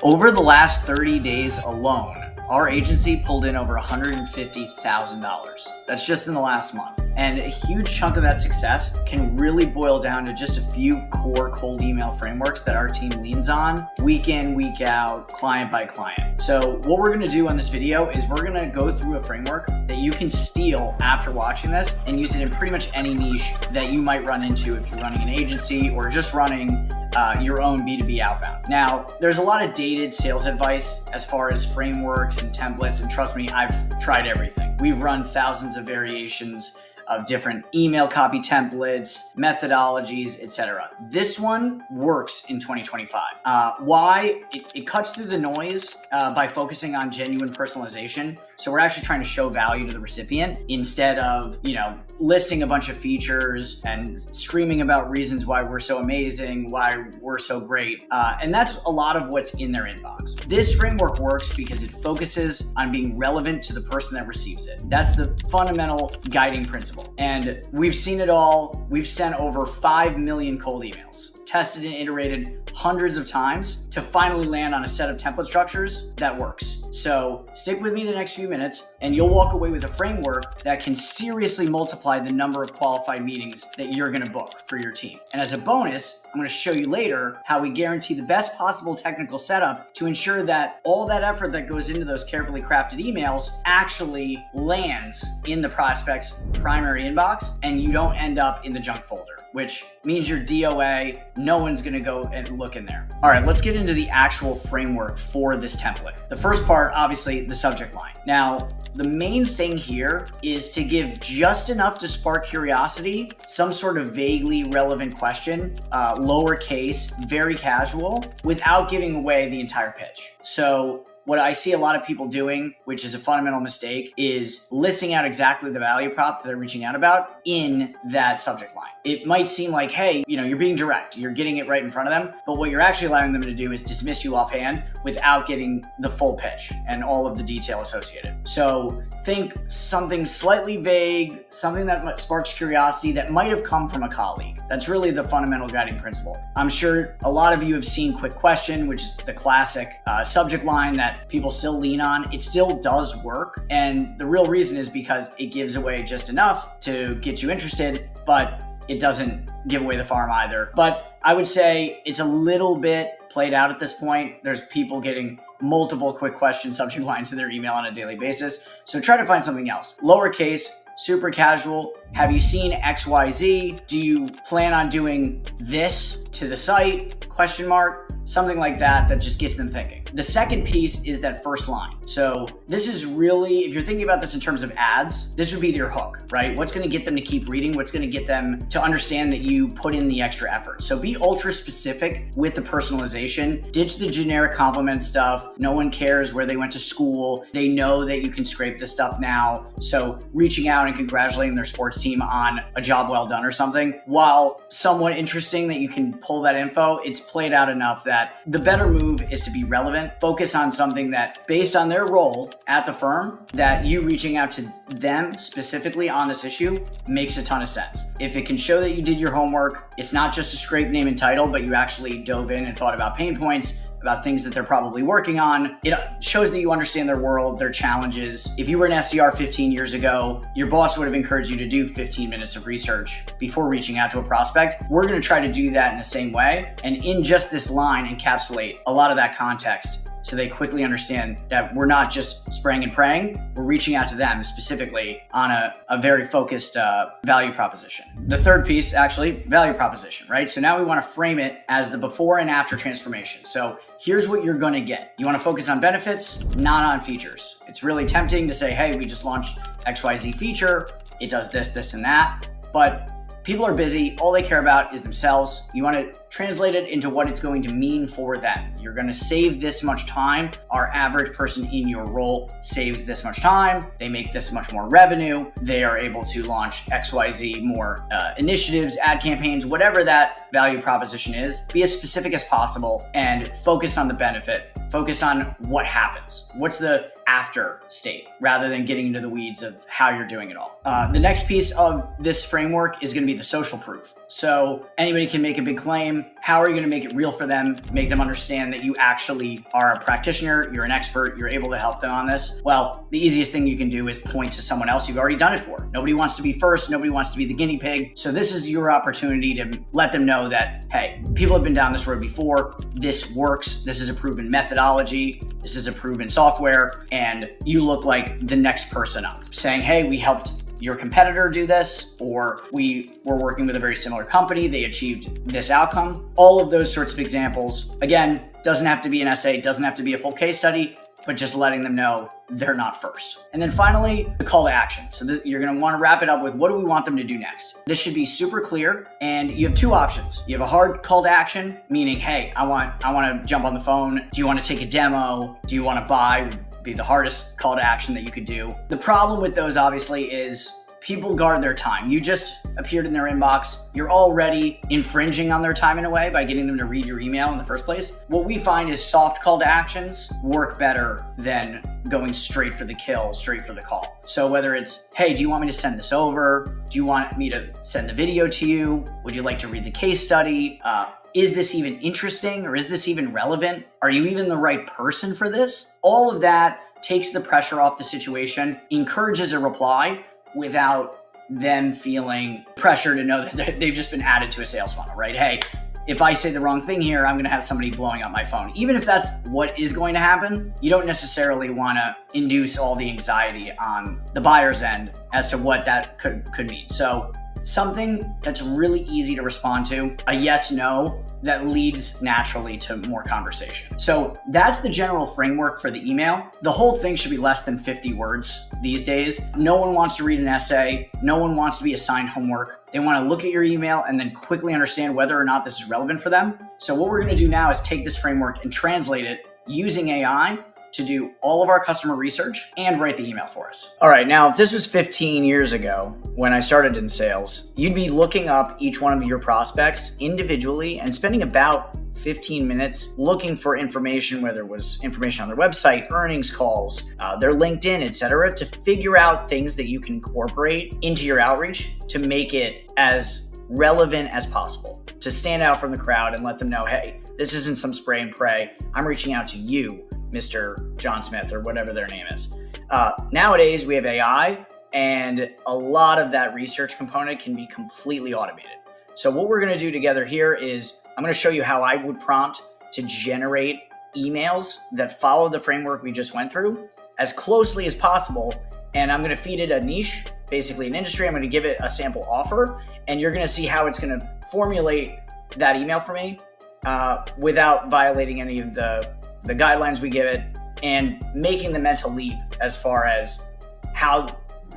Over the last 30 days alone, our agency pulled in over $150,000. That's just in the last month. And a huge chunk of that success can really boil down to just a few core cold email frameworks that our team leans on week in, week out, client by client. So what we're gonna do on this video is we're gonna go through a framework that you can steal after watching this and use it in pretty much any niche that you might run into if you're running an agency or just running your own B2B outbound. Now, there's a lot of dated sales advice as far as frameworks and templates, and trust me, I've tried everything. We've run thousands of variations of different email copy templates, methodologies, etc. This one works in 2025. Why? It cuts through the noise by focusing on genuine personalization. So we're actually trying to show value to the recipient instead of, listing a bunch of features and screaming about reasons why we're so amazing, why we're so great. And that's a lot of what's in their inbox. This framework works because it focuses on being relevant to the person that receives it. That's the fundamental guiding principle. And we've seen it all. We've sent over 5 million cold emails, tested and iterated hundreds of times to finally land on a set of template structures that works. So stick with me the next few minutes and you'll walk away with a framework that can seriously multiply the number of qualified meetings that you're gonna book for your team. And as a bonus, I'm gonna show you later how we guarantee the best possible technical setup to ensure that all that effort that goes into those carefully crafted emails actually lands in the prospect's primary inbox and you don't end up in the junk folder, which means your DOA, no one's gonna go and look in there. All right, let's get into the actual framework for this template. The first part, obviously, the subject line. Now, the main thing here is to give just enough to spark curiosity, some sort of vaguely relevant question, lowercase, very casual, without giving away the entire pitch. So what I see a lot of people doing, which is a fundamental mistake, is listing out exactly the value prop that they're reaching out about in that subject line. It might seem like, hey, you're being direct, you're getting it right in front of them, but what you're actually allowing them to do is dismiss you offhand without getting the full pitch and all of the detail associated. So think something slightly vague, something that sparks curiosity that might have come from a colleague. That's really the fundamental guiding principle. I'm sure a lot of you have seen quick question, which is the classic subject line that people still lean on. It still does work. And the real reason is because it gives away just enough to get you interested, but it doesn't give away the farm either. But I would say it's a little bit played out at this point. There's people getting multiple quick question subject lines in their email on a daily basis. So try to find something else. Lowercase, super casual. Have you seen XYZ? Do you plan on doing this to the site? Question mark. Something like that just gets them thinking. The second piece is that first line. So this is really, if you're thinking about this in terms of ads, this would be their hook, right? What's gonna get them to keep reading? What's gonna get them to understand that you put in the extra effort? So be ultra specific with the personalization. Ditch the generic compliment stuff. No one cares where they went to school. They know that you can scrape this stuff now. So reaching out and congratulating their sports team on a job well done or something, while somewhat interesting that you can pull that info, it's played out enough that the better move is to be relevant, focus on something that based on their role at the firm, that you reaching out to them specifically on this issue makes a ton of sense. If it can show that you did your homework, it's not just a scrape name and title, but you actually dove in and thought about pain points, about things that they're probably working on. It shows that you understand their world, their challenges. If you were an SDR 15 years ago, your boss would have encouraged you to do 15 minutes of research before reaching out to a prospect. We're gonna try to do that in the same way, and in just this line, encapsulate a lot of that context so they quickly understand that we're not just spraying and praying, we're reaching out to them specifically on a very focused value proposition. The third piece, actually, value proposition, right? So now we wanna frame it as the before and after transformation. So here's what you're gonna get. You wanna focus on benefits, not on features. It's really tempting to say, hey, we just launched XYZ feature, it does this, this, and that, but people are busy. All they care about is themselves. You want to translate it into what it's going to mean for them. You're going to save this much time. Our average person in your role saves this much time. They make this much more revenue. They are able to launch XYZ more initiatives, ad campaigns, whatever that value proposition is. Be as specific as possible and focus on the benefit. Focus on what happens. What's the after state rather than getting into the weeds of how you're doing it all. The next piece of this framework is going to be the social proof. So anybody can make a big claim. How are you going to make it real for them? Make them understand that you actually are a practitioner, you're an expert, you're able to help them on this. Well, the easiest thing you can do is point to someone else you've already done it for. Nobody wants to be first. Nobody wants to be the guinea pig. So this is your opportunity to let them know that, hey, people have been down this road before. This works. This is a proven methodology. This is a proven software. And you look like the next person up, saying, hey, we helped your competitor do this, or we were working with a very similar company, they achieved this outcome. All of those sorts of examples. Again, doesn't have to be an essay, doesn't have to be a full case study, but just letting them know they're not first. And then finally, the call to action. So you're gonna wanna wrap it up with, what do we want them to do next? This should be super clear, and you have two options. You have a hard call to action, meaning, hey, I wanna jump on the phone. Do you wanna take a demo? Do you wanna buy? Be the hardest call to action that you could do. The problem with those obviously is people guard their time. You just appeared in their inbox. You're already infringing on their time in a way by getting them to read your email in the first place. What we find is soft call to actions work better than going straight for the kill, straight for the call. So whether it's, hey, do you want me to send this over? Do you want me to send the video to you? Would you like to read the case study? Is this even interesting, or is this even relevant? Are you even the right person for this? All of that takes the pressure off the situation, encourages a reply without them feeling pressure to know that they've just been added to a sales funnel, right? Hey, if I say the wrong thing here, I'm going to have somebody blowing up my phone. Even if that's what is going to happen, you don't necessarily want to induce all the anxiety on the buyer's end as to what that could mean. So something that's really easy to respond to, a yes, no, that leads naturally to more conversation. So that's the general framework for the email. The whole thing should be less than 50 words these days. No one wants to read an essay. No one wants to be assigned homework. They want to look at your email and then quickly understand whether or not this is relevant for them. So what we're going to do now is take this framework and translate it using AI to do all of our customer research and write the email for us. All right, now if this was 15 years ago when I started in sales, you'd be looking up each one of your prospects individually and spending about 15 minutes looking for information, whether it was information on their website, earnings calls, their LinkedIn, etc., to figure out things that you can incorporate into your outreach to make it as relevant as possible, to stand out from the crowd and let them know, hey, this isn't some spray and pray. I'm reaching out to you, Mr. John Smith, or whatever their name is. Nowadays, we have AI, and a lot of that research component can be completely automated. So what we're going to do together here is I'm going to show you how I would prompt to generate emails that follow the framework we just went through as closely as possible. And I'm going to feed it a niche, basically an industry. I'm going to give it a sample offer, and you're going to see how it's going to formulate that email for me without violating any of the guidelines we give it, and making the mental leap as far as how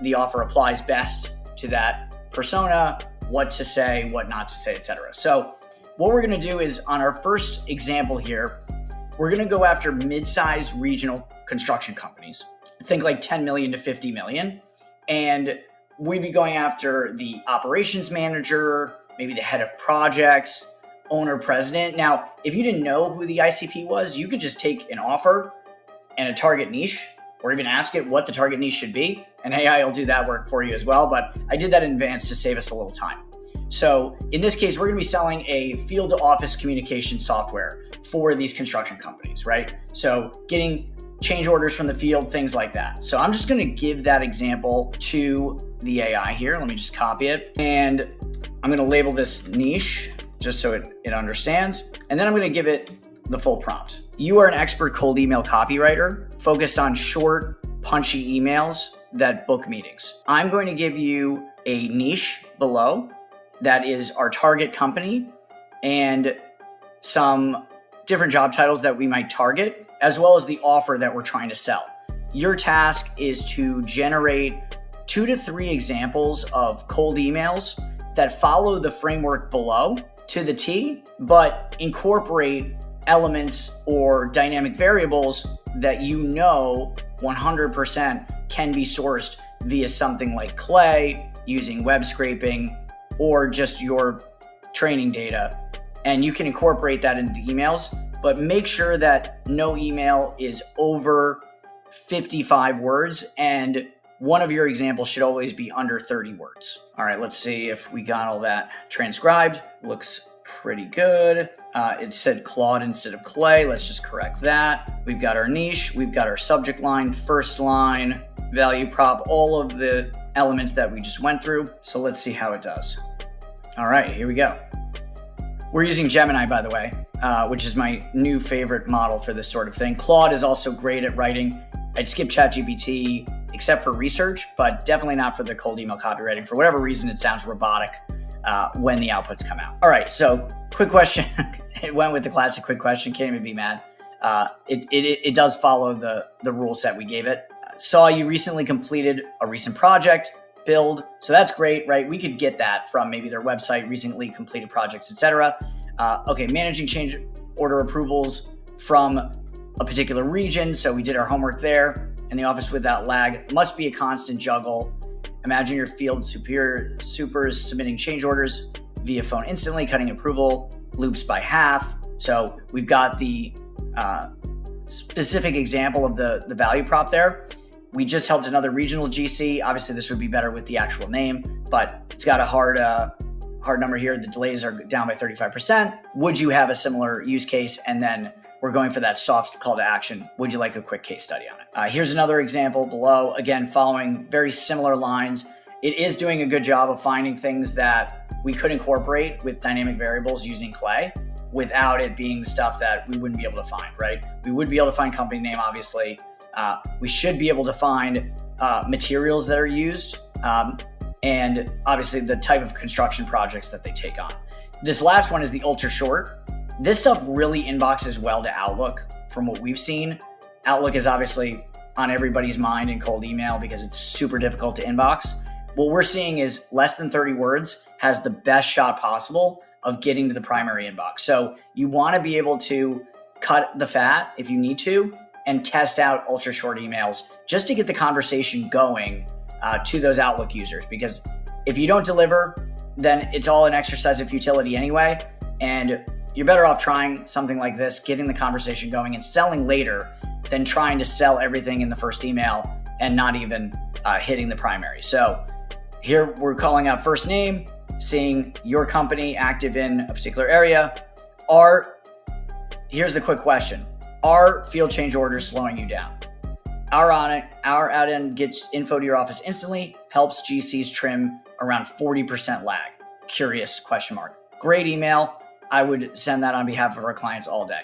the offer applies best to that persona, what to say, what not to say, etc. So what we're going to do is, on our first example here, we're going to go after mid-sized regional construction companies. Think like 10 million to 50 million. And we'd be going after the operations manager, maybe the head of projects, owner, president. Now, if you didn't know who the ICP was, you could just take an offer and a target niche, or even ask it what the target niche should be, and AI will do that work for you as well. But I did that in advance to save us a little time. So in this case, we're going to be selling a field to office communication software for these construction companies, right? So getting change orders from the field, things like that. So I'm just going to give that example to the AI here. Let me just copy it, and I'm going to label this niche just so it understands. And then I'm going to give it the full prompt. You are an expert cold email copywriter focused on short, punchy emails that book meetings. I'm going to give you a niche below that is our target company and some different job titles that we might target, as well as the offer that we're trying to sell. Your task is to generate 2 to 3 examples of cold emails that follow the framework below to the T, but incorporate elements or dynamic variables that you know 100% can be sourced via something like Clay, using web scraping, or just your training data. And you can incorporate that into the emails, but make sure that no email is over 55 words, and one of your examples should always be under 30 words. All right, let's see if we got all that transcribed. Looks pretty good. It said Claude instead of Clay. Let's just correct that. We've got our niche. We've got our subject line, first line, value prop, all of the elements that we just went through. So let's see how it does. All right, here we go. We're using Gemini, by the way, which is my new favorite model for this sort of thing. Claude is also great at writing. I'd skip ChatGPT except for research, but definitely not for the cold email copywriting. For whatever reason, it sounds robotic when the outputs come out. All right, so quick question. It went with the classic quick question. Can't even be mad. It does follow the rule set we gave it. Saw you recently completed a recent project, build. So that's great, right? We could get that from maybe their website, recently completed projects, etc. Okay, managing change order approvals from a particular region. So we did our homework there. In the office without lag must be a constant juggle. Imagine your field supers submitting change orders via phone instantly, cutting approval loops by half. So we've got the specific example of the value prop there. We just helped another regional GC. Obviously, this would be better with the actual name, but it's got a hard number here. The delays are down by 35%. Would you have a similar use case? And then we're going for that soft call to action. Would you like a quick case study on it? Here's another example below. Again, following very similar lines. It is doing a good job of finding things that we could incorporate with dynamic variables using Clay without it being stuff that we wouldn't be able to find, right? We would be able to find company name, obviously. We should be able to find materials that are used and obviously the type of construction projects that they take on. This last one is the ultra short. This stuff really inboxes well to Outlook from what we've seen. Outlook is obviously on everybody's mind in cold email because it's super difficult to inbox. What we're seeing is less than 30 words has the best shot possible of getting to the primary inbox. So you want to be able to cut the fat if you need to and test out ultra short emails just to get the conversation going to those Outlook users. Because if you don't deliver, then it's all an exercise of futility anyway. And you're better off trying something like this, getting the conversation going and selling later than trying to sell everything in the first email and not even hitting the primary. So here we're calling out first name, seeing your company active in a particular area. Here's the quick question. Are field change orders slowing you down? Our out-end gets info to your office instantly, helps GCs trim around 40% lag. Curious, question mark. Great email. I would send that on behalf of our clients all day.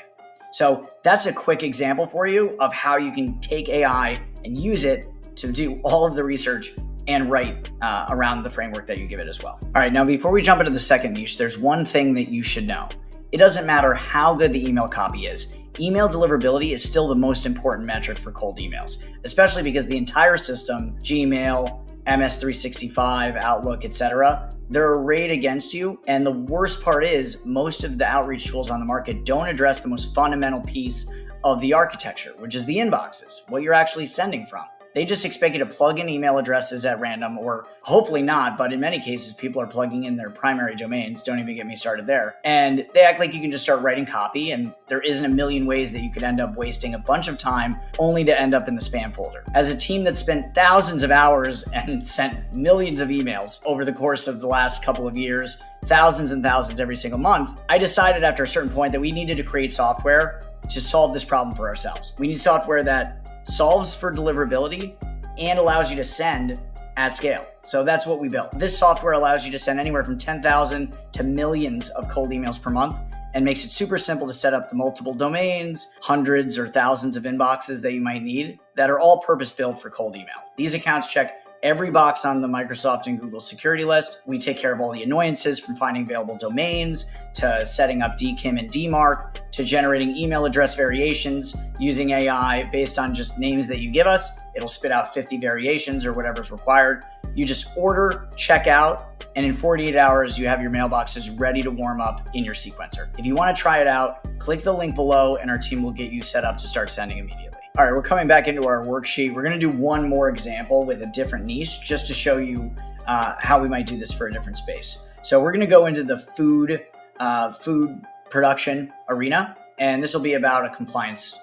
So that's a quick example for you of how you can take AI and use it to do all of the research and write around the framework that you give it as well. All right, now before we jump into the second niche, there's one thing that you should know. It doesn't matter how good the email copy is. Email deliverability is still the most important metric for cold emails, especially because the entire system, Gmail, MS365, Outlook, etc., they're arrayed against you. And the worst part is most of the outreach tools on the market don't address the most fundamental piece of the architecture, which is the inboxes, what you're actually sending from. They just expect you to plug in email addresses at random, or hopefully not, but in many cases, people are plugging in their primary domains. Don't even get me started there. And they act like you can just start writing copy, and there isn't a million ways that you could end up wasting a bunch of time only to end up in the spam folder. As a team that spent thousands of hours and sent millions of emails over the course of the last couple of years, thousands and thousands every single month, I decided after a certain point that we needed to create software to solve this problem for ourselves. We need software that solves for deliverability and allows you to send at scale. So that's what we built. This software allows you to send anywhere from 10,000 to millions of cold emails per month and makes it super simple to set up the multiple domains, hundreds or thousands of inboxes that you might need that are all purpose-built for cold email. These accounts check every box on the Microsoft and Google security list. We take care of all the annoyances from finding available domains to setting up DKIM and DMARC to generating email address variations using AI based on just names that you give us. It'll spit out 50 variations or whatever's required. You just order, check out, and in 48 hours, you have your mailboxes ready to warm up in your sequencer. If you want to try it out, click the link below and our team will get you set up to start sending immediately. All right, we're coming back into our worksheet. We're gonna do one more example with a different niche just to show you how we might do this for a different space. So we're gonna go into the food production arena. And this will be about a compliance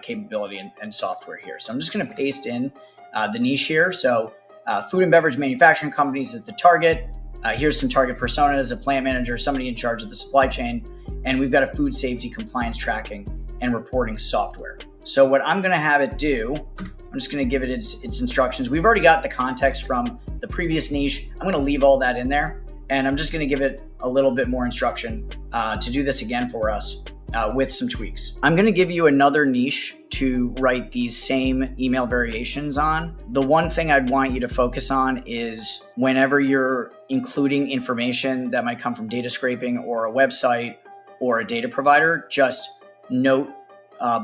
capability and software here. So I'm just going to paste in the niche here. So food and beverage manufacturing companies is the target. Here's some target personas: a plant manager, somebody in charge of the supply chain, and we've got a food safety compliance tracking and reporting software. So what I'm going to have it do, I'm just going to give it its instructions. We've already got the context from the previous niche. I'm going to leave all that in there, and I'm just going to give it a little bit more instruction to do this again for us with some tweaks. I'm going to give you another niche to write these same email variations on. The one thing I'd want you to focus on is whenever you're including information that might come from data scraping or a website or a data provider, just note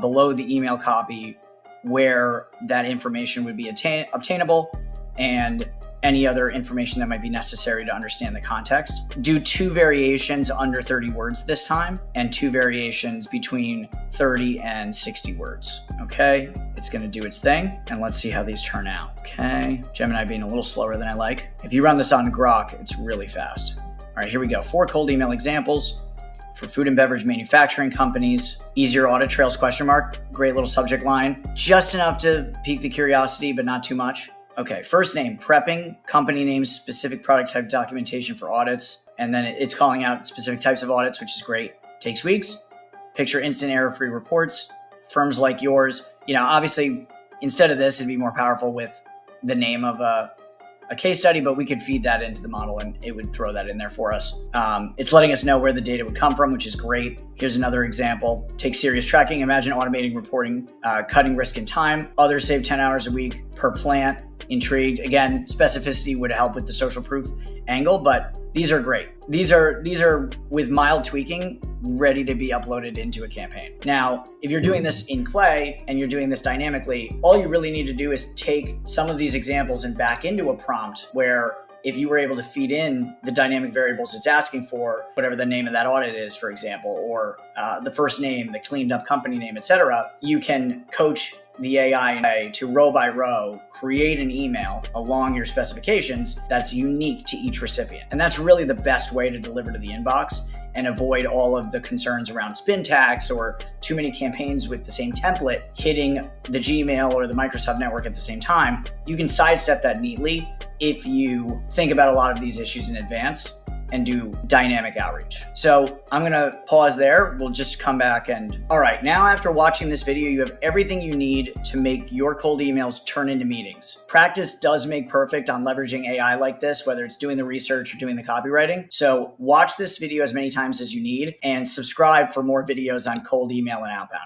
below the email copy where that information would be obtainable and any other information that might be necessary to understand the context. Do 2 variations under 30 words this time, and 2 variations between 30 and 60 words. Okay, it's gonna do its thing, and let's see how these turn out. Okay, Gemini being a little slower than I like. If you run this on Grok, it's really fast. All right, here we go. 4 cold email examples for food and beverage manufacturing companies. Easier audit trails ? Great little subject line. Just enough to pique the curiosity, but not too much. Okay, first name, prepping, company names, specific product type documentation for audits. And then it's calling out specific types of audits, which is great. Takes weeks. Picture instant error-free reports. Firms like yours. Obviously, instead of this, it'd be more powerful with the name of a case study, but we could feed that into the model and it would throw that in there for us. It's letting us know where the data would come from, which is great. Here's another example. Take serious tracking. Imagine automating reporting, cutting risk and time. Others save 10 hours a week per plant. Intrigued. Again, specificity would help with the social proof angle, but these are great. These are with mild tweaking, ready to be uploaded into a campaign. Now, if you're doing this in Clay and you're doing this dynamically, all you really need to do is take some of these examples and back into a prompt where if you were able to feed in the dynamic variables it's asking for, whatever the name of that audit is, for example, or the first name, the cleaned up company name, etc., you can coach the AI to row by row create an email along your specifications that's unique to each recipient. And that's really the best way to deliver to the inbox and avoid all of the concerns around spin tax or too many campaigns with the same template hitting the Gmail or the Microsoft network at the same time. You can sidestep that neatly if you think about a lot of these issues in advance and do dynamic outreach. So I'm gonna pause there. We'll just come back and, all right, now after watching this video, you have everything you need to make your cold emails turn into meetings. Practice does make perfect on leveraging AI like this, whether it's doing the research or doing the copywriting. So watch this video as many times as you need and subscribe for more videos on cold email and outbound.